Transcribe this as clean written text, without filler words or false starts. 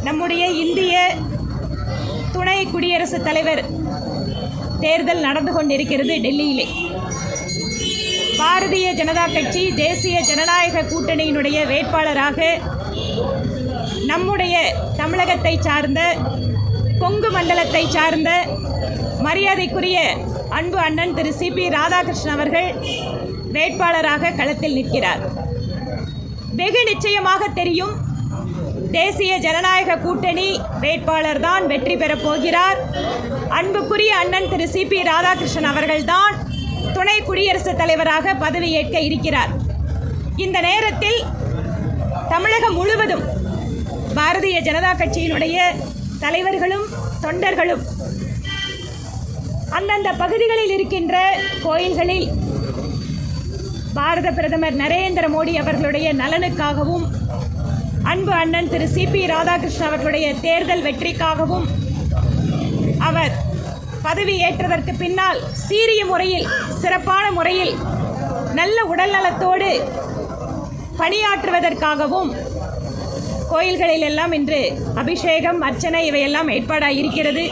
நம்முடைய இந்திய துணை குடியரசுத் தலைவர் தேர்தல் நடந்து கொண்டிருக்கிறது டெல்லியிலே. பாரதிய ஜனதா கட்சி தேசிய ஜனநாயக கூட்டணியினுடைய வேட்பாளராக நம்முடைய தமிழகத்தை சார்ந்த கொங்கு மண்டலத்தை சார்ந்த மரியாதைக்குரிய அன்பு அண்ணன் திரு சிபி ராதாகிருஷ்ணன் அவர்கள் வேட்பாளராக களத்தில் நிற்கிறார். வெகு நிச்சயமாக தெரியும், தேசிய ஜனநாயக கூட்டணி வேட்பாளர் தான் வெற்றி பெறப் போகிறார். அன்புக்குரிய அண்ணன் திரு சிபி ராதாகிருஷ்ணன் அவர்கள்தான் துணை குடியரசுத் தலைவராக பதவியேற்க இருக்கிறார். இந்த நேரத்தில் தமிழகம் முழுவதும் பாரதிய ஜனதா கட்சியினுடைய தலைவர்களும் தொண்டர்களும் அந்தந்த பகுதிகளில் இருக்கின்ற கோயில்களில் பாரத பிரதமர் நரேந்திர மோடி அவர்களுடைய நலனுக்காகவும் அன்பு அண்ணன் திரு சிபி ராதாகிருஷ்ணன் அவர்களுடைய தேர்தல் வெற்றிக்காகவும் அவர் பதவி ஏற்றதற்கு பின்னால் சீரிய முறையில் சிறப்பான முறையில் நல்ல உடல்நலத்தோடு பணியாற்றுவதற்காகவும் கோயில்களில் எல்லாம் இன்று அபிஷேகம் அர்ச்சனை இவையெல்லாம் ஏற்பாடாக இருக்கிறது.